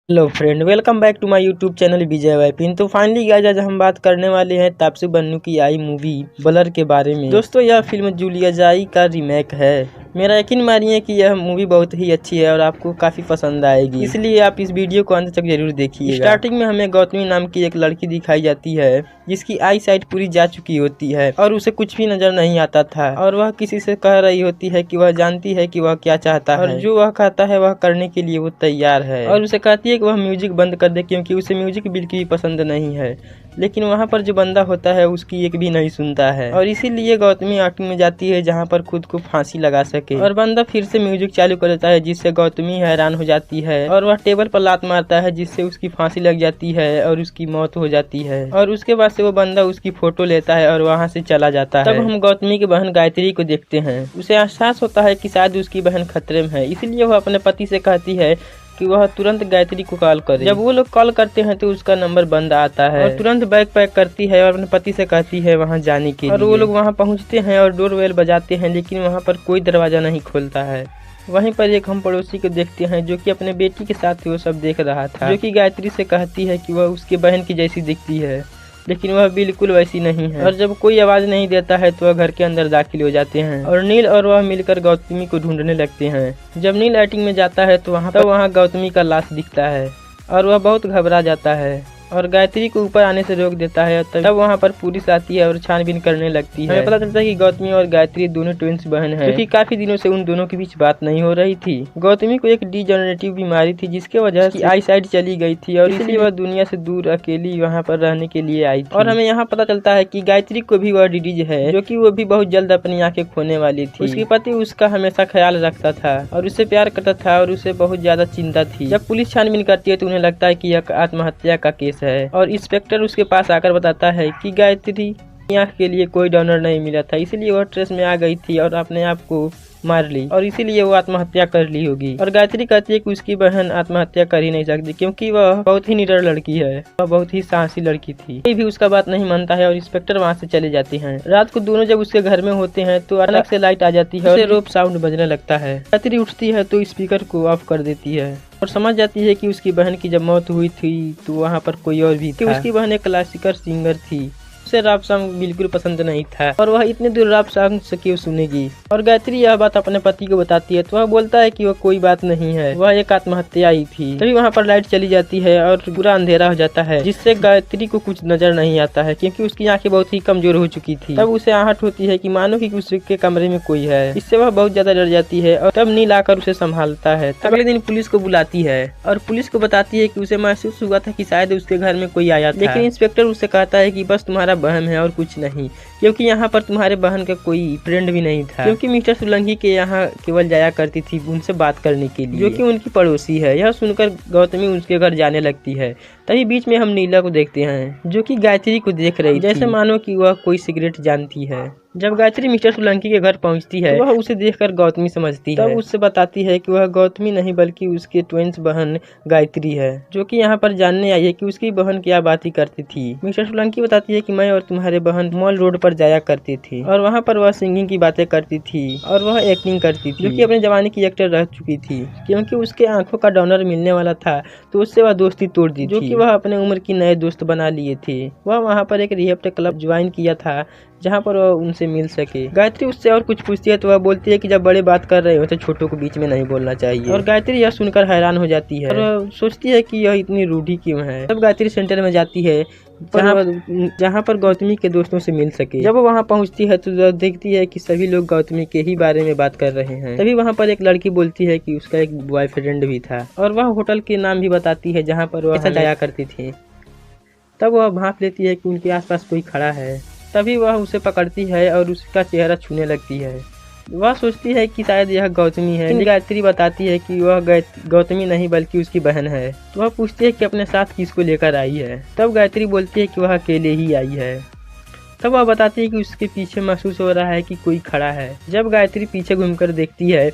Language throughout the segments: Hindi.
Hello friend, welcome back to my YouTube channel Vijay Vipin. तो फाइनली गाइस, आज हम बात करने वाले हैं तापसी पन्नू की आई मूवी ब्लर के बारे में। दोस्तों, यह फिल्म जूलिया जाई का रीमेक है। मेरा यकीन मानिए कि यह मूवी बहुत ही अच्छी है और आपको काफी पसंद आएगी, इसलिए आप इस वीडियो को अंत तक जरूर देखिए। स्टार्टिंग में हमें गौतमी नाम की एक लड़की दिखाई जाती है जिसकी आई साइट पूरी जा चुकी होती है और उसे कुछ भी नजर नहीं आता था और वह किसी से कह रही होती है कि वह जानती है कि वह क्या चाहता है और जो वह कहता है वह करने के लिए वो तैयार है और उसे कहती है कि वह म्यूजिक बंद कर दे क्योंकि उसे म्यूजिक बिल्कुल भी पसंद नहीं है। लेकिन वहाँ पर जो बंदा होता है उसकी एक भी नहीं सुनता है और इसीलिए गौतमी एक्टिंग में जाती है जहाँ पर खुद को फांसी लगा सके और बंदा फिर से म्यूजिक चालू कर देता है जिससे गौतमी हैरान हो जाती है और वह टेबल पर लात मारता है जिससे उसकी फांसी लग जाती है और उसकी मौत हो जाती है। और उसके बाद से वो बंदा उसकी फोटो लेता है और वहाँ से चला जाता है। तब हम गौतमी की बहन गायत्री को देखते हैं। उसे एहसास होता है कि शायद उसकी बहन खतरे में है, इसलिए वह अपने पति से कहती है कि वह तुरंत गायत्री को कॉल करे। जब वो लोग कॉल करते हैं तो उसका नंबर बंद आता है और तुरंत बैग पैक करती है और अपने पति से कहती है वहां जाने के लिए। और वो लोग वहां पहुंचते हैं और डोर बेल बजाते हैं, लेकिन वहां पर कोई दरवाजा नहीं खोलता है। वहीं पर एक हम पड़ोसी को देखते हैं जो कि अपने बेटी के साथ वो सब देख रहा था, जो कि गायत्री से कहती है कि वह उसकी बहन की जैसी दिखती है, लेकिन वह बिल्कुल वैसी नहीं है। और जब कोई आवाज नहीं देता है तो वह घर के अंदर दाखिल हो जाते हैं और नील और वह मिलकर गौतमी को ढूंढने लगते हैं। जब नील लाइटिंग में जाता है तो वहाँ गौतमी का लाश दिखता है और वह बहुत घबरा जाता है और गायत्री को ऊपर आने से रोक देता है। तब वहाँ पर पुलिस आती है और छानबीन करने लगती है। हमें पता चलता है कि गौतमी और गायत्री दोनों ट्विंस बहन हैं, क्योंकि काफी दिनों से उन दोनों के बीच बात नहीं हो रही थी। गौतमी को एक डिजेनरेटिव बीमारी थी जिसके वजह से आई साइट चली गई थी और इसलिए वह दुनिया से दूर अकेली वहाँ पर रहने के लिए आई थी। और हमें यहाँ पता चलता है कि गायत्री को भी वह डिजीज है, जो कि वो भी बहुत जल्द अपनी आंखें खोने वाली थी। उसके पति उसका हमेशा ख्याल रखता था और उससे प्यार करता था और उसे बहुत ज्यादा चिंता थी। जब पुलिस छानबीन करती है तो उन्हें लगता है कि यह आत्महत्या का केस है और इंस्पेक्टर उसके पास आकर बताता है कि गायत्री आंख के लिए कोई डोनर नहीं मिला था, इसलिए वह ट्रेस में आ गई थी और अपने आप को मार ली और इसीलिए वो आत्महत्या कर ली होगी। और गायत्री कहती है कि उसकी बहन आत्महत्या कर ही नहीं सकती क्योंकि वह बहुत ही निडर लड़की है, वह बहुत ही साहसी लड़की थी। कोई भी उसका बात नहीं मानता है और इंस्पेक्टर वहाँ से चले जाते हैं। रात को दोनों जब उसके घर में होते हैं तो अचानक से लाइट आ जाती है और रोप साउंड बजने लगता है। गायत्री उठती है तो स्पीकर को ऑफ कर देती है और समझ जाती है कि उसकी बहन की जब मौत हुई थी तो वहाँ पर कोई और भी था। उसकी बहन एक क्लासिकल सिंगर थी, उसे रैप सॉन्ग बिल्कुल पसंद नहीं था और वह इतने दूर रैप सॉन्ग से क्यों सुनेगी। और गायत्री यह बात अपने पति को बताती है तो वह बोलता है कि वह कोई बात नहीं है, वह एक आत्महत्या ही थी। तभी वहाँ पर लाइट चली जाती है और पूरा अंधेरा हो जाता है जिससे गायत्री को कुछ नजर नहीं आता है क्योंकि उसकी आंखें बहुत ही कमजोर हो चुकी थी। तब उसे आहट होती है कि मानो कि उसके कमरे में कोई है, इससे वह बहुत ज्यादा डर जाती है और तब नील आकर उसे संभालता है। अगले दिन पुलिस को बुलाती है और पुलिस को बताती है कि उसे महसूस हुआ था कि शायद उसके घर में कोई आया था, लेकिन इंस्पेक्टर उससे कहता है कि बस तुम्हारा बहम है और कुछ नहीं, क्योंकि यहाँ पर तुम्हारे बहन का कोई फ्रेंड भी नहीं था, क्योंकि मिस्टर सोलंकी के यहाँ केवल जाया करती थी उनसे बात करने के लिए, जो कि उनकी पड़ोसी है। यह सुनकर गौतमी उसके घर जाने लगती है। तभी बीच में हम नीला को देखते हैं जो कि गायत्री को देख रही जैसे मानो कि वह कोई सिगरेट जानती है। जब गायत्री मिस्टर सोलंकी के घर पहुंचती है तो वह उसे देखकर गौतमी समझती है। तब उससे बताती है कि वह गौतमी नहीं बल्कि उसके ट्विंस बहन गायत्री है, जो कि यहाँ पर जानने आई है कि उसकी बहन क्या बातें करती थी। मिस्टर सोलंकी बताती है कि मैं और तुम्हारे बहन मॉल रोड पर जाया करती थी और वहाँ पर वह सिंगिंग की बातें करती थी और वह एक्टिंग करती थी, जो कि अपने जमाने की एक्टर रह चुकी थी। क्योंकि उसके आंखों का डोनर मिलने वाला था तो उससे वह दोस्ती तोड़ दी थी, जो कि वह अपने उम्र की नए दोस्त बना लिए थे। वह वहाँ पर एक रिहेब क्लब ज्वाइन किया था जहाँ पर वह उनसे मिल सके। गायत्री उससे और कुछ पूछती है तो वह बोलती है कि जब बड़े बात कर रहे हो तो छोटों को बीच में नहीं बोलना चाहिए। और गायत्री यह सुनकर हैरान हो जाती है और सोचती है कि यह इतनी रूढ़ी क्यों है। तब गायत्री सेंटर में जाती है जहाँ पर गौतमी के दोस्तों से मिल सके। जब वो वहाँ पहुँचती है तो देखती है कि सभी लोग गौतमी के ही बारे में बात कर रहे हैं। तभी वहाँ पर एक लड़की बोलती है कि उसका एक बॉयफ्रेंड भी था और वह होटल के नाम भी बताती है जहाँ पर वह जाया करती थी। तब वह भांप लेती है कि उनके आसपास कोई खड़ा है। तभी वह उसे पकड़ती है और उसका चेहरा छूने लगती है। वह सोचती है कि शायद यह गौतमी है। गायत्री बताती है कि वह गौतमी नहीं बल्कि उसकी बहन है। तो वह पूछती है कि अपने साथ किसको लेकर आई है। तब गायत्री बोलती है कि वह अकेले ही आई है। तब वह बताती है कि उसके पीछे महसूस हो रहा है कि कोई खड़ा है। जब गायत्री पीछे घूमकर देखती है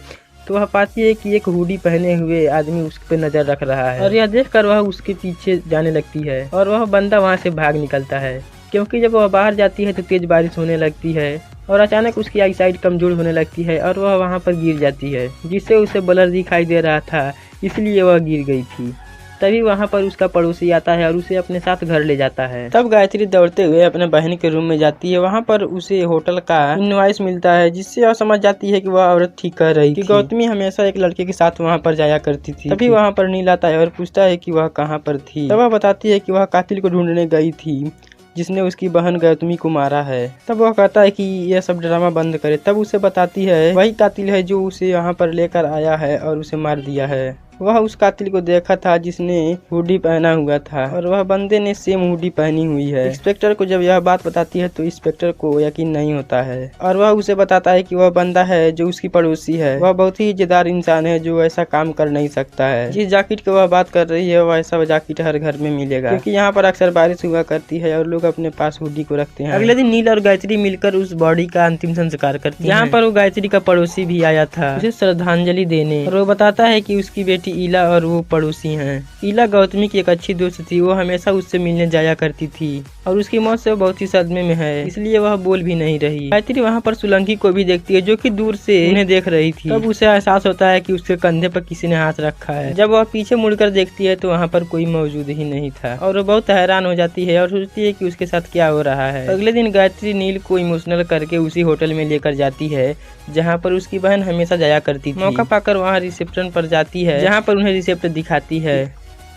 तो वह पाती है कि एक हुडी पहने हुए आदमी उस पर नजर रख रहा है और यह देखकर वह उसके पीछे जाने लगती है और वह बंदा वहाँ से भाग निकलता है। क्योंकि जब वह बाहर जाती है तो तेज बारिश होने लगती है और अचानक उसकी आई साइट कमजोर होने लगती है और वह वहाँ पर गिर जाती है, जिससे उसे ब्लर दिखाई दे रहा था, इसलिए वह गिर गई थी। तभी वहाँ पर उसका पड़ोसी आता है और उसे अपने साथ घर ले जाता है। तब गायत्री दौड़ते हुए अपने बहन के रूम में जाती है। वहाँ पर उसे होटल का इनवॉइस मिलता है, जिससे वह समझ जाती है कि वह औरत ठीक कह रही थी। गौतमी हमेशा एक लड़के के साथ वहाँ पर जाया करती थी। तभी वहाँ पर नील आता है और पूछता है कि वह कहाँ पर थी। तब वह बताती है कि वह कातिल को ढूंढने गई थी जिसने उसकी बहन गौतमी को मारा है। तब वह कहता है कि यह सब ड्रामा बंद करे। तब उसे बताती है वही कातिल है जो उसे यहाँ पर लेकर आया है और उसे मार दिया है। वह उस कातिल को देखा था जिसने हुडी पहना हुआ था और वह बंदे ने सेम हुडी पहनी हुई है। इंस्पेक्टर को जब यह बात बताती है तो इंस्पेक्टर को यकीन नहीं होता है और वह उसे बताता है कि वह बंदा है जो उसकी पड़ोसी है। वह बहुत ही इज्जतदार इंसान है जो ऐसा काम कर नहीं सकता है। जिस जैकेट की वह बात कर रही है वैसा जैकेट हर घर में मिलेगा, क्योंकि यहाँ पर अक्सर बारिश हुआ करती है और लोग अपने पास हुडी को रखते हैं। अगले दिन नील और गायत्री मिलकर उस बॉडी का अंतिम संस्कार करती है। यहाँ पर वो गायत्री का पड़ोसी भी आया था उसे श्रद्धांजलि देने, और वो बताता है कि उसकी बेटी ईला और वो पड़ोसी हैं। ईला गौतमी की एक अच्छी दोस्त थी। वो हमेशा उससे मिलने जाया करती थी और उसकी मौत से बहुत ही सदमे में है, इसलिए वह बोल भी नहीं रही। गायत्री वहाँ पर सुलंकी को भी देखती है जो कि दूर से उन्हें देख रही थी। तब उसे एहसास होता है कि उसके कंधे पर किसी ने हाथ रखा है। जब वह पीछे मुड़कर देखती है तो वहाँ पर कोई मौजूद ही नहीं था और वो बहुत हैरान हो जाती है और सोचती है कि उसके साथ क्या हो रहा है। अगले दिन गायत्री नील को इमोशनल करके उसी होटल में लेकर जाती है जहाँ पर उसकी बहन हमेशा जाया करती थी। मौका पाकर वहाँ रिसेप्शन पर जाती है जहाँ पर उन्हें रिसेप्ट दिखाती है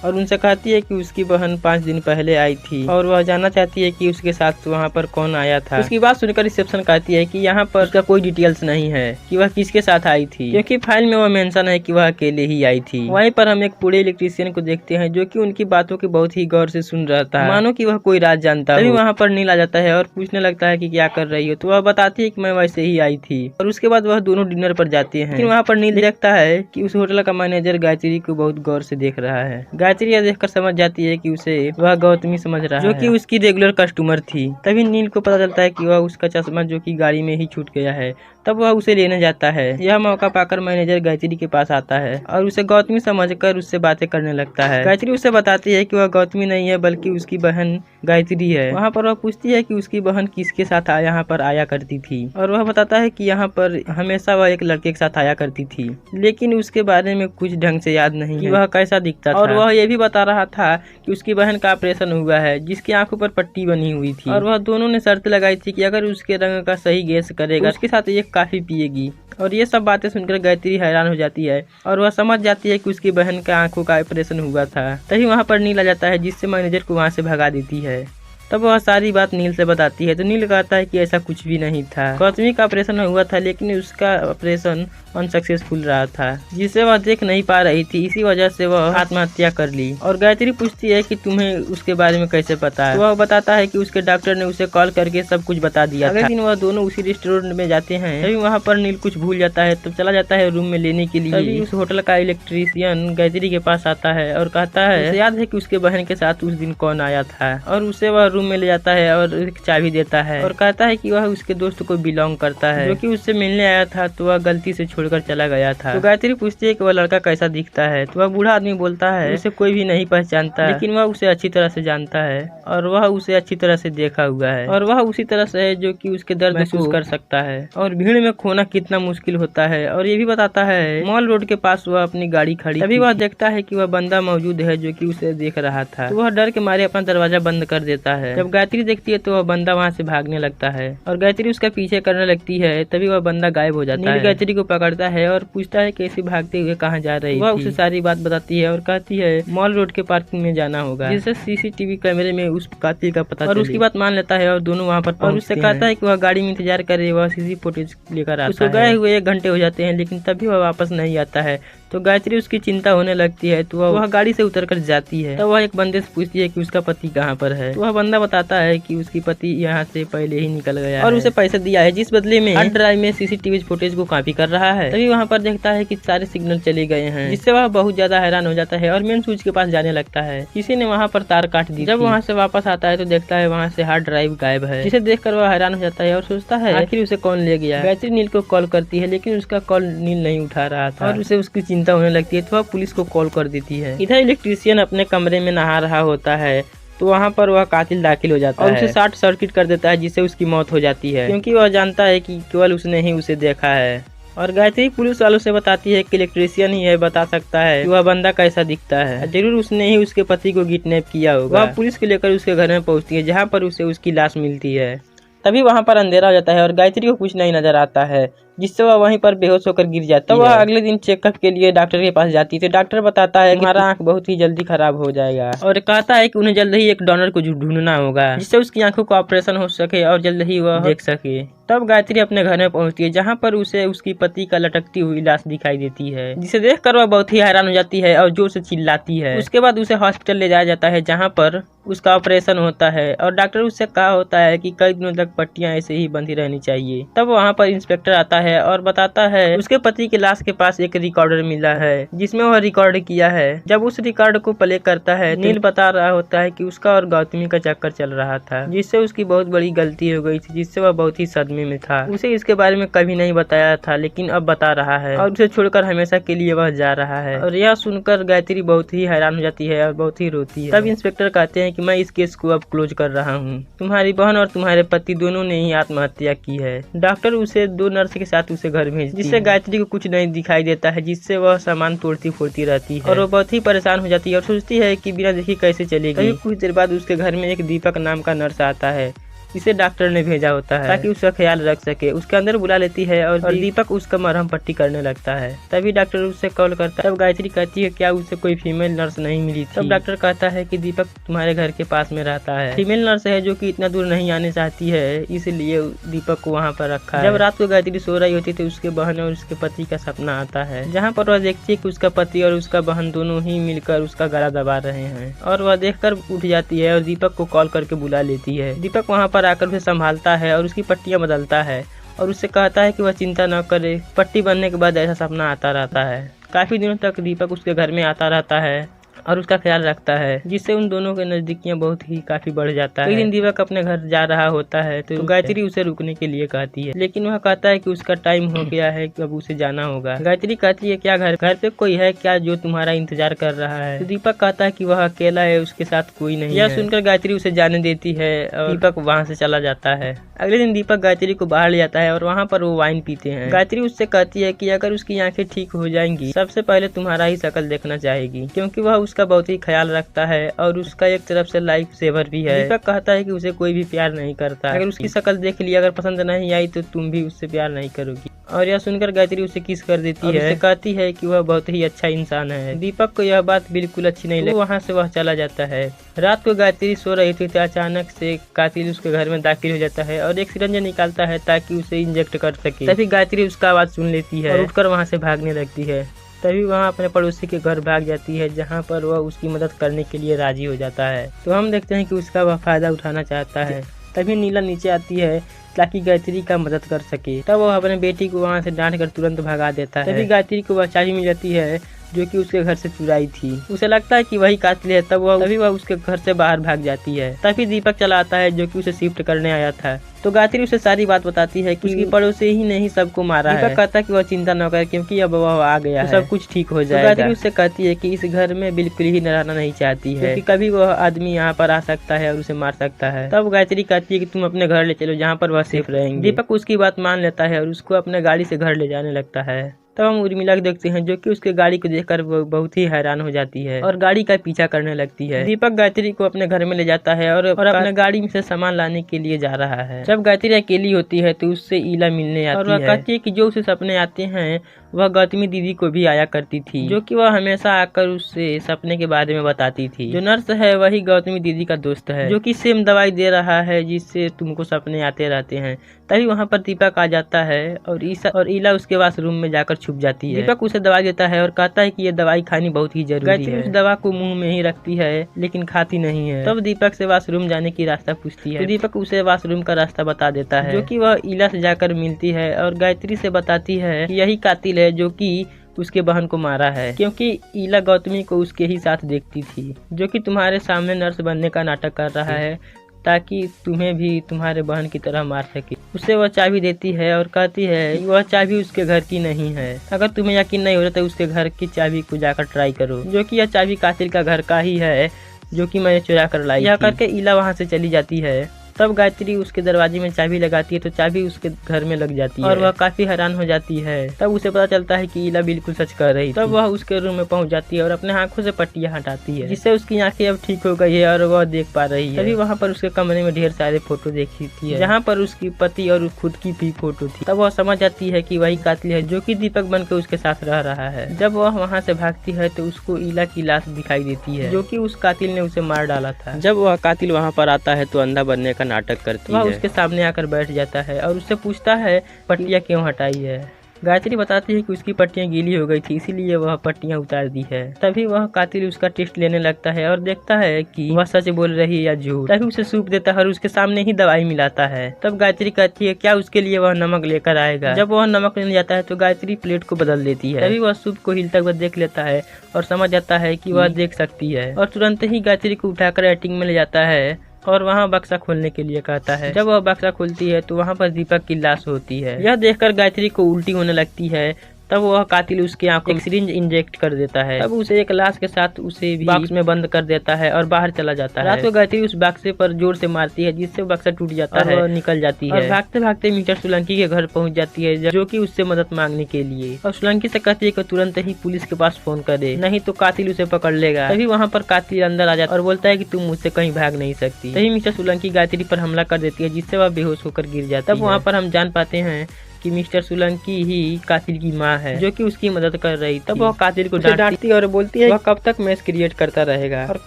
और उनसे कहती है कि उसकी बहन 5 दिन पहले आई थी और वह जानना चाहती है कि उसके साथ वहाँ पर कौन आया था। उसकी बात सुनकर रिसेप्शन कहती है कि यहाँ पर उसका कोई डिटेल्स नहीं है कि वह किसके साथ आई थी, क्योंकि फाइल में वह मेंशन है कि वह अकेले ही आई थी। वहीं पर हम एक बूढ़े इलेक्ट्रीशियन को देखते हैं जो कि उनकी बातों की बहुत ही गौर से सुन रहा था, मानो कि वह कोई राज जानता है। तभी वहाँ पर नील आ जाता है और पूछने लगता है कि क्या कर रही हो, तो वह बताती है कि मैं वैसे ही आई थी और उसके बाद वह दोनों डिनर पर जाते हैं। लेकिन वहाँ पर नील देखता है कि उस होटल का मैनेजर गायत्री को बहुत गौर से देख रहा है। गायत्री यह देखकर समझ जाती है कि उसे वह गौतमी समझ रहा है जो कि उसकी रेगुलर कस्टमर थी। तभी नील को पता चलता है कि वह उसका चश्मा जो कि गाड़ी में ही छूट गया है। तब वह उसे लेने जाता है। यह मौका पाकर मैनेजर गायत्री के पास आता है और उसे गौतमी समझकर उससे बातें करने लगता है। गायत्री उसे बताती है कि वह गौतमी नहीं है बल्कि उसकी बहन गायत्री है। वहाँ पर वह पूछती है कि उसकी बहन किसके साथ यहाँ पर आया करती थी और वह बताता है कि यहाँ पर हमेशा वह एक लड़के के साथ आया करती थी, लेकिन उसके बारे में कुछ ढंग से याद नहीं है वह कैसा दिखता था। और वह ये भी बता रहा था कि उसकी बहन का ऑपरेशन हुआ है जिसकी आंखों पर पट्टी बनी हुई थी और वह दोनों ने शर्त लगाई थी कि अगर उसके रंग का सही गेस करेगा उसके साथ एक काफी पिएगी। और ये सब बातें सुनकर गायत्री हैरान हो जाती है और वह समझ जाती है कि उसकी बहन का आंखों का ऑपरेशन हुआ था। तभी वहाँ पर नील आ जाता है जिससे मैनेजर को वहाँ से भगा देती है। तब वह सारी बात नील से बताती है तो नील कहता है कि ऐसा कुछ भी नहीं था। गौतमी का ऑपरेशन हुआ था लेकिन उसका ऑपरेशन अनसक्सेसफुल रहा था जिसे वह देख नहीं पा रही थी, इसी वजह से वह आत्महत्या कर ली। और गायत्री पूछती है कि तुम्हें उसके बारे में कैसे पता है। तो वह बताता है कि उसके डॉक्टर ने उसे कॉल करके सब कुछ बता दिया था। लेकिन वह दोनों उसी रेस्टोरेंट में जाते हैं। तभी वहाँ पर नील कुछ भूल जाता है तो चला जाता है रूम में लेने के लिए। तभी उस होटल का इलेक्ट्रीशियन गायत्री के पास आता है और कहता है उसे याद है कि उसके बहन के साथ उस दिन कौन आया था और उसे वह रूम में ले जाता है और एक चाबी देता है और कहता है कि वह उसके दोस्त को बिलोंग करता है जो कि उससे मिलने आया था, तो वह गलती से छोड़कर चला गया था। तो गायत्री पूछती है कि वह लड़का कैसा दिखता है। तो वह बूढ़ा आदमी बोलता है उसे कोई भी नहीं पहचानता लेकिन वह उसे अच्छी तरह से जानता है और वह उसे अच्छी तरह से देखा हुआ है और वह उसी तरह से है जो कि उसके दर्द महसूस कर सकता है और भीड़ में खोना कितना मुश्किल होता है। और ये भी बताता है मॉल रोड के पास वह अपनी गाड़ी खड़ी, तभी वह देखता है कि वह बंदा मौजूद है जो कि उसे देख रहा था। तो वह डर के मारे अपना दरवाजा बंद कर देता है। जब गायत्री देखती है तो वह बंदा वहाँ से भागने लगता है और गायत्री उसका पीछे करने लगती है। तभी वह बंदा गायब हो जाता है। नील गायत्री को पकड़ता है और पूछता है कैसे भागते हुए कहाँ जा रही थी। वह उसे सारी बात बताती है और कहती है मॉल रोड के पार्किंग में जाना होगा जिससे सीसीटीवी कैमरे में उस कातिल का पता और उसकी बात मान लेता है और दोनों वहाँ पर और उससे कहता है कि वह गाड़ी में इंतजार करे, वह सीसी फुटेज लेकर आता है। उसको गए हुए 1 घंटे हो जाते हैं लेकिन तभी वह वापस नहीं आता है। तो गायत्री उसकी चिंता होने लगती है तो वह गाड़ी से उतरकर जाती है। तो वह एक बंदे से पूछती है कि उसका पति कहाँ पर है। तो वह बंदा बताता है कि उसकी पति यहाँ से पहले ही निकल गया और उसे पैसा दिया है जिस बदले में हार्ड ड्राइव में सीसीटीवी फुटेज को कॉपी कर रहा है। तभी वहाँ पर देखता है कि सारे सिग्नल चले गए हैं जिससे वह बहुत ज्यादा हैरान हो जाता है और मेन स्विच के पास जाने लगता है। किसी ने वहाँ पर तार काट दी। जब वहाँ से वापस आता है तो देखता है वहाँ से हार्ड ड्राइव गायब है, जिसे देखकर वह हैरान हो जाता है और सोचता है आखिर उसे कौन ले गया। गायत्री नील को कॉल करती है लेकिन उसका कॉल नील नहीं उठा रहा था और उसे उसकी चिंता होने लगती है तो वह पुलिस को कॉल कर देती है। इधर इलेक्ट्रीशियन अपने कमरे में नहा रहा होता है तो वहाँ पर वह कातिल दाखिल हो जाता है और उसे शॉर्ट सर्किट कर देता है जिससे उसकी मौत हो जाती है, क्योंकि वह जानता है कि केवल उसने ही उसे देखा है। और गायत्री पुलिस वालों से बताती है कि इलेक्ट्रीशियन ही है, बता सकता है कि वह बंदा कैसा दिखता है। जरूर उसने ही उसके पति को किडनैप किया होगा। वह पुलिस को लेकर उसके घर में पहुंचती है, जहां पर उसे उसकी लाश मिलती है। तभी वहां पर अंधेरा हो जाता है और गायत्री को कुछ नहीं नजर आता है, जिससे वह वहीं पर बेहोश होकर गिर जाती है। वह अगले दिन चेकअप के लिए डॉक्टर के पास जाती है, तो डॉक्टर बताता है कि तुम्हारा आंख बहुत ही जल्दी खराब हो जाएगा और कहता है कि उन्हें जल्द ही एक डोनर को ढूंढना होगा, जिससे उसकी आंखों का ऑपरेशन हो सके और जल्द ही वह देख सके। तब गायत्री अपने घर में पहुंचती है, जहां पर उसे उसकी पति का लटकती हुई लाश दिखाई देती है, जिसे देखकर वह बहुत ही हैरान हो जाती है और जोर से चिल्लाती है। उसके बाद उसे हॉस्पिटल ले जाया जाता है, जहां पर उसका ऑपरेशन होता है और डॉक्टर उससे कहा होता है कि कई दिनों तक पट्टियां ऐसे ही बंधी रहनी चाहिए। तब वहां पर इंस्पेक्टर आता है और बताता है उसके पति की लाश के पास एक रिकॉर्डर मिला है, जिसमें वह रिकॉर्ड किया है। जब उस रिकॉर्ड को प्ले करता है, नील बता रहा होता है कि उसका और गौतमी का चक्कर चल रहा था, जिससे उसकी बहुत बड़ी गलती हो गई थी, जिससे वह बहुत ही सदमे में था। उसे इसके बारे में कभी नहीं बताया था, लेकिन अब बता रहा है और उसे छोड़कर हमेशा के लिए वह जा रहा है। और यह सुनकर गायत्री बहुत ही हैरान हो जाती है और बहुत ही रोती है। तब इंस्पेक्टर कहते हैं कि मैं इस केस को अब क्लोज कर रहा हूँ, तुम्हारी बहन और तुम्हारे पति दोनों ने ही आत्महत्या की है। डॉक्टर उसे 2 नर्स के साथ उसे घर भेजती है, जिससे गायत्री को कुछ नहीं दिखाई देता है, जिससे वह सामान तोड़ती फोड़ती रहती है और वो बहुत ही परेशान हो जाती है और सोचती है कि बिना देखे कैसे चलेगी। कुछ देर बाद उसके घर में एक दीपक नाम का नर्स आता है, इसे डॉक्टर ने भेजा होता है ताकि उसका ख्याल रख सके। उसके अंदर बुला लेती है और दीपक उसका मरहम पट्टी करने लगता है। तभी डॉक्टर उससे कॉल करता है। तब गायत्री कहती है क्या उसे कोई फीमेल नर्स नहीं मिली थी? तब डॉक्टर कहता है कि दीपक तुम्हारे घर के पास में रहता है, फीमेल नर्स है जो कि इतना दूर नहीं आने चाहती है, इसलिए दीपक को वहाँ पर रखा है। जब रात को गायत्री सो रही होती तो उसके बहन और उसके पति का सपना आता है, जहाँ पर वह देखती है कि उसका पति और उसका बहन दोनों ही मिलकर उसका गला दबा रहे हैं और वह देखकर उठ जाती है और दीपक को कॉल करके बुला लेती है। दीपक वहाँ पर आकर उसे संभालता है और उसकी पट्टियां बदलता है और उससे कहता है कि वह चिंता न करे, पट्टी बनने के बाद ऐसा सपना आता रहता है। काफी दिनों तक दीपक उसके घर में आता रहता है और उसका ख्याल रखता है, जिससे उन दोनों के नजदीकियां बहुत ही काफी बढ़ जाता है। एक दिन दीपक अपने घर जा रहा होता है तो गायत्री उसे रुकने के लिए कहती है, लेकिन वह कहता है कि उसका टाइम हो गया है कि अब उसे जाना होगा। गायत्री कहती है क्या घर पे कोई है क्या जो तुम्हारा इंतजार कर रहा है? तो दीपक कहता है कि वह अकेला है, उसके साथ कोई नहीं है। यह सुनकर गायत्री उसे जाने देती है और दीपक वहाँ से चला जाता है। अगले दिन दीपक गायत्री को बाहर ले जाता है और वहाँ पर वो वाइन पीते हैं। गायत्री उससे कहती है कि अगर उसकी आंखें ठीक हो जाएंगी, सबसे पहले तुम्हारा ही शक्ल देखना चाहेगी, क्योंकि वह उसका बहुत ही ख्याल रखता है और उसका एक तरफ से लाइफ सेवर भी है। दीपक कहता है कि उसे कोई भी प्यार नहीं करता, अगर उसकी शक्ल देख ली, अगर पसंद नहीं आई तो तुम भी उससे प्यार नहीं करोगी। और यह सुनकर गायत्री उसे किस कर देती है, उसे कहती है कि वह बहुत ही अच्छा इंसान है। दीपक को यह बात बिल्कुल अच्छी नहीं लगी, वहाँ से वह चला जाता है। रात को गायत्री सो रही थी तो अचानक से कातिल उसके घर में दाखिल हो जाता है और एक सिरंज निकालता है ताकि उसे इंजेक्ट कर सके। तभी गायत्री उसका आवाज सुन लेती है और उठकर वहाँ से भागने लगती है। तभी वहाँ अपने पड़ोसी के घर भाग जाती है, जहाँ पर वह उसकी मदद करने के लिए राजी हो जाता है। तो हम देखते हैं कि उसका वह फायदा उठाना चाहता है। तभी नीला नीचे आती है ताकि गायत्री का मदद कर सके। तब वह अपने बेटी को वहाँ से डांट कर तुरंत भगा देता है। तभी गायत्री को वह चाबी मिल जाती है जो कि उसके घर से चुराई थी। उसे लगता है कि वही कातिल है, तभी वह उसके घर से बाहर भाग जाती है। तभी दीपक चला आता है जो कि उसे शिफ्ट करने आया था। तो गायत्री उसे सारी बात बताती है कि उसकी पड़ोसी ही नहीं सबको मारा है। दीपक कहता है कि वह चिंता न करे क्योंकि अब वह आ गया है, सब कुछ ठीक हो जाएगा। तो गायत्री उससे कहती है कि इस घर में बिल्कुल ही रहना नहीं चाहती है, क्योंकि कभी वह आदमी यहाँ पर आ सकता है और उसे मार सकता है। तब गायत्री कहती है कि तुम अपने घर ले चलो जहाँ पर वह सेफ रहेंगे। दीपक उसकी बात मान लेता है और उसको अपने गाड़ी से घर ले जाने लगता है। तब हम उर्मिला को देखते हैं जो कि उसके गाड़ी को देखकर बहुत ही हैरान हो जाती है और गाड़ी का पीछा करने लगती है। दीपक गायत्री को अपने घर में ले जाता है और अपने गाड़ी में से सामान लाने के लिए जा रहा है। जब गायत्री अकेली होती है तो उससे ईला मिलने आती है और वह कहती है कि जो उसे सपने आते हैं वह गौतमी दीदी को भी आया करती थी, जो कि वह हमेशा आकर उससे सपने के बारे में बताती थी। जो नर्स है वही गौतमी दीदी का दोस्त है, जो कि सेम दवाई दे रहा है जिससे तुमको सपने आते रहते हैं। तभी वहाँ पर दीपक आ जाता है और ईला उसके वाशरूम में जाकर छुप जाती है। दीपक उसे दवाई देता है और कहता है कि ये दवाई खानी बहुत ही जरूरी है। उस दवा को मुंह में ही रखती है लेकिन खाती नहीं है। तब दीपक से वाशरूम जाने की रास्ता पूछती है तो दीपक उसे वाशरूम का रास्ता बता देता है, जो कि वह ईला से जाकर मिलती है और गायत्री से बताती है कि यही कातिल है जो कि उसके बहन को मारा है, क्योंकि ईला गौतमी को उसके ही साथ देखती थी, जो कि तुम्हारे सामने नर्स बनने का नाटक कर रहा है ताकि तुम्हें भी तुम्हारे बहन की तरह मार सके। उसे वह चाबी देती है और कहती है कि वह चाबी उसके घर की नहीं है। अगर तुम्हें यकीन नहीं हो रहा तो उसके घर की चाबी को जाकर ट्राई करो, जो कि यह चाबी कातिल का घर का ही है जो कि मैंने चुरा कर लाई। यह करके ईला वहाँ से चली जाती है तब गायत्री उसके दरवाजे में चाबी लगाती है तो चाबी उसके घर में लग जाती है और वह काफी हैरान हो जाती है। तब उसे पता चलता है कि इला बिल्कुल सच कह रही थी। तब वह उसके रूम में पहुंच जाती है और अपने आंखों से पट्टियां हटाती है, जिससे उसकी आंखें अब ठीक हो गई है और वह देख पा रही है। तभी वहाँ पर उसके कमरे में ढेर सारे फोटो देखती है, जहाँ पर उसकी पति और खुद की भी फोटो थी। तब वह समझ जाती है कि वही कातिल है जो कि दीपक बनकर उसके साथ रह रहा है। जब वह वहाँ से भागती है तो उसको इला की लाश दिखाई देती है, जो कि उस कातिल ने उसे मार डाला था। जब वह कातिल वहाँ पर आता है तो अंधा बनने का नाटक करती है। वह उसके सामने आकर बैठ जाता है और उससे पूछता है पट्टियां क्यों हटाई है। गायत्री बताती है कि उसकी पट्टियां गीली हो गई थी, इसीलिए वह पट्टियां उतार दी है। तभी वह कातिल उसका टेस्ट लेने लगता है और देखता है कि वह सच बोल रही है या झूठ। तभी उसे सूप देता है और उसके सामने ही दवाई मिलाता है। तब गायत्री कहती है क्या उसके लिए वह नमक लेकर आएगा। जब वह नमक लेने जाता है तो गायत्री प्लेट को बदल देती है। तभी वह सूप को हिलता हुआ देख लेता है और समझ जाता है कि वह देख सकती है और तुरंत ही गायत्री को उठाकर एटिंग में ले जाता है और वहाँ बक्सा खोलने के लिए कहता है। जब वह बक्सा खुलती है तो वहाँ पर दीपक की लाश होती है। यह देखकर गायत्री को उल्टी होने लगती है। तब वह कातिल उसके आंखों में सिरिंज इंजेक्ट कर देता है। तब उसे एक लाश के साथ उसे भी बॉक्स में बंद कर देता है और बाहर चला जाता है। रात को गायत्री उस बक्से पर जोर से मारती है, जिससे बक्सा टूट जाता है और निकल जाती है। और भागते भागते मिस्टर सोलंकी के घर पहुंच जाती है, जो कि उससे मदद मांगने के लिए। और सोलंकी से कहती है कि तुरंत ही पुलिस के पास फोन करे, नहीं तो कातिल उसे पकड़ लेगा। तभी वहाँ पर कातिल अंदर आ जाता है और बोलता है कि तुम मुझसे कहीं भाग नहीं सकती। तभी मिस्टर सोलंकी गायत्री पर हमला कर देती है, जिससे वह बेहोश होकर गिर जाती है। तब वहाँ पर हम जान पाते हैं कि मिस्टर सोलंकी ही कातिल की माँ है, जो कि उसकी मदद कर रही। तब वह कातिल को डांटती और बोलती है वह कब तक मेस क्रिएट करता रहेगा और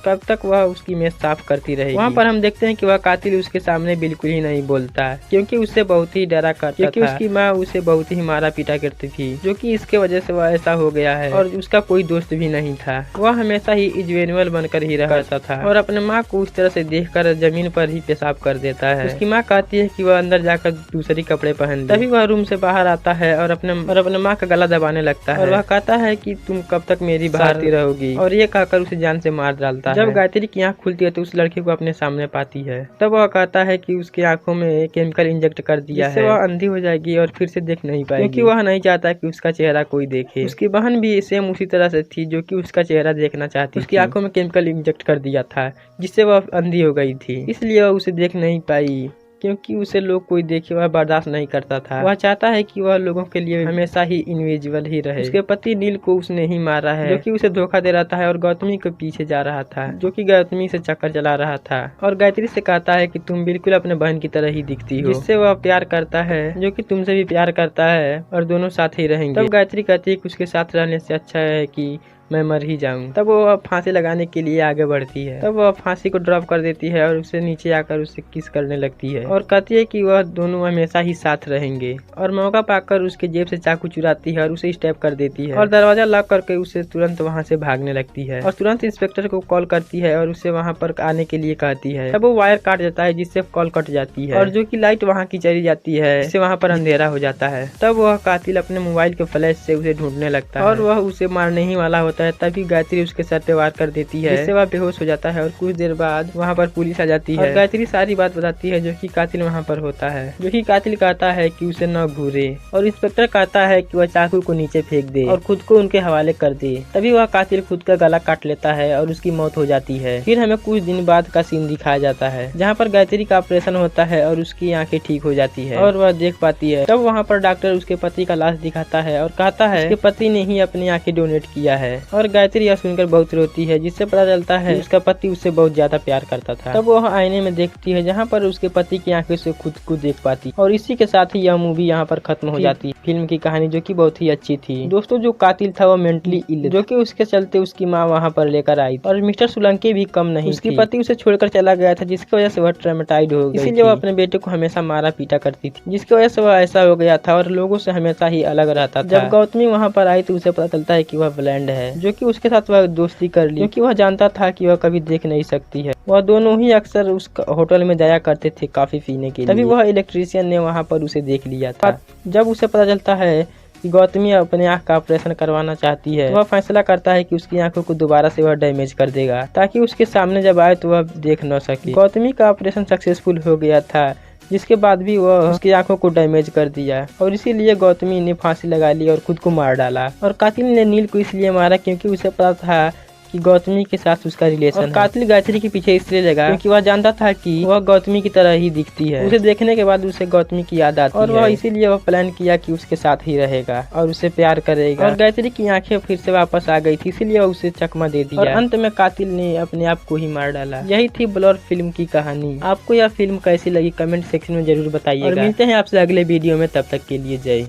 कब तक वह उसकी मेस साफ करती रहेगी। वहाँ पर हम देखते हैं कि वह कातिल उसके सामने बिल्कुल ही नहीं बोलता, क्योंकि उससे बहुत ही डरा करता था, क्योंकि उसकी माँ उसे बहुत ही मारा पीटा करती थी, जो कि इसके वजह से वह ऐसा हो गया है। और उसका कोई दोस्त भी नहीं था, वह हमेशा ही इजवेनुअल बनकर ही रहता था और अपने माँ को उस तरह से देखकर जमीन पर ही पेशाब कर देता है। उसकी माँ कहती है कि वह अंदर जाकर दूसरे कपड़े पहन ले। तभी वह रूम से बाहर आता है और अपने माँ का गला दबाने लगता है और वह कहता है कि तुम कब तक मेरी बहाती रहोगी, और ये कहकर उसे जान से मार डालता है। जब गायत्री की आंख खुलती है तो उस लड़के को अपने सामने पाती है। तब वह कहता है कि उसकी आंखों में केमिकल इंजेक्ट कर दिया है, जिससे वह अंधी हो जाएगी और फिर से देख नहीं पाएगी, क्योंकि वह नहीं चाहता कि उसका चेहरा कोई देखे। उसकी बहन भी सेम उसी तरह से थी, जो कि उसका चेहरा देखना चाहती। उसकी आंखों में केमिकल इंजेक्ट कर दिया था, जिससे वह अंधी हो गई थी, इसलिए वह उसे देख नहीं पाई, क्योंकि उसे लोग कोई देखे वह बर्दाश्त नहीं करता था। वह चाहता है कि वह लोगों के लिए हमेशा ही इनविजिबल ही रहे। उसके पति नील को उसने ही मारा है, जो कि उसे धोखा दे रहा था और गौतमी के पीछे जा रहा था, जो कि गौतमी से चक्कर चला रहा था। और गायत्री से कहता है कि तुम बिल्कुल अपने बहन की तरह ही दिखती हो, जिससे वह प्यार करता है, जो कि तुमसे भी प्यार करता है और दोनों साथ ही रहेंगे। तब गायत्री कहती है कि उसके साथ रहने से अच्छा है कि मैं मर ही जाऊं। तब वो फांसी लगाने के लिए आगे बढ़ती है। तब वह फांसी को ड्रॉप कर देती है और उसे नीचे आकर उसे किस करने लगती है और कहती है कि वह दोनों हमेशा ही साथ रहेंगे। और मौका पाकर उसके जेब से चाकू चुराती है और उसे स्टैब कर देती है और दरवाजा लॉक करके उसे तुरंत वहाँ से भागने लगती है और तुरंत इंस्पेक्टर को कॉल करती है और उसे वहाँ पर आने के लिए कहती है। तब वो वायर काट जाता है, जिससे कॉल कट जाती है और जो कि लाइट वहाँ की चली जाती है, जिससे वहाँ पर अंधेरा हो जाता है। तब वह कातिल अपने मोबाइल के फ्लैश से उसे ढूंढने लगता है और वह उसे मारने ही वाला होता है। तभी गायत्री उसके सर पे वार कर देती है, जिससे वह बेहोश हो जाता है और कुछ देर बाद वहाँ पर पुलिस आ जाती है और गायत्री सारी बात बताती है, जो कि कातिल वहाँ पर होता है, जो कि कातिल कहता है कि उसे न घूरे और इंस्पेक्टर कहता है कि वह चाकू को नीचे फेंक दे और खुद को उनके हवाले कर दे। तभी वह कातिल खुद का गला काट लेता है और उसकी मौत हो जाती है। फिर हमें कुछ दिन बाद का सीन दिखाया जाता है, जहाँ पर गायत्री का ऑपरेशन होता है और उसकी आंखें ठीक हो जाती है और वह देख पाती है। तब वहाँ पर डॉक्टर उसके पति का लाश दिखाता है और कहता है उसके पति ने ही अपनी आंखें डोनेट किया है और गायत्री यह सुनकर बहुत रोती है, जिससे पता चलता है उसका पति उससे बहुत ज्यादा प्यार करता था। तब वह आईने में देखती है, जहाँ पर उसके पति की आंखें से खुद को देख पाती और इसी के साथ ही यह मूवी यहाँ पर खत्म हो जाती है। फिल्म की कहानी जो कि बहुत ही अच्छी थी। दोस्तों, जो कातिल था वह मेंटली इल, जो कि उसके चलते उसकी माँ वहाँ पर लेकर आई और मिस्टर सोलंकी भी कम नहीं, उसकी पति उसे छोड़कर चला गया था, जिसकी वजह से वह ट्रॉमेटाइज्ड हो गई, इसीलिए वह अपने बेटे को हमेशा मारा पीटा करती थी, जिसकी वजह से वह ऐसा हो गया था और लोगों से हमेशा ही अलग रहता था। जब गौतमी वहाँ पर आई तो उसे पता चलता है कि वह ब्लाइंड है, जो कि उसके साथ वह दोस्ती कर ली, क्योंकि वह जानता था कि वह कभी देख नहीं सकती है। वह दोनों ही अक्सर उस होटल में जाया करते थे कॉफी पीने के लिए। तभी वह इलेक्ट्रीशियन ने वहाँ पर उसे देख लिया था। जब उसे पता चलता है कि गौतमी अपने आँख का ऑपरेशन करवाना चाहती है, वह फैसला करता है कि उसकी आंखों को दोबारा से वह डैमेज कर देगा, ताकि उसके सामने जब आए तो वह देख न सके। गौतमी का ऑपरेशन सक्सेसफुल हो गया था, जिसके बाद भी वह उसकी आंखों को डैमेज कर दिया और इसीलिए गौतमी ने फांसी लगा ली और खुद को मार डाला। और कातिल ने नील को इसलिए मारा क्योंकि उसे पता था कि गौतमी के साथ उसका रिलेशन है। कातिल गायत्री के पीछे इसलिए लगा क्योंकि वह जानता था कि वह गौतमी की तरह ही दिखती है। उसे देखने के बाद उसे गौतमी की याद आती है और वह इसीलिए वह प्लान किया कि उसके साथ ही रहेगा और उसे प्यार करेगा। और गायत्री की आंखें फिर से वापस आ गई थी, इसीलिए वह उसे चकमा दे दिया और अंत में कातिल ने अपने आप को ही मार डाला। यही थी ब्लर फिल्म की कहानी। आपको यह फिल्म कैसी लगी कमेंट सेक्शन में जरूर बताइएगा और मिलते हैं आपसे अगले वीडियो में। तब तक के लिए जय।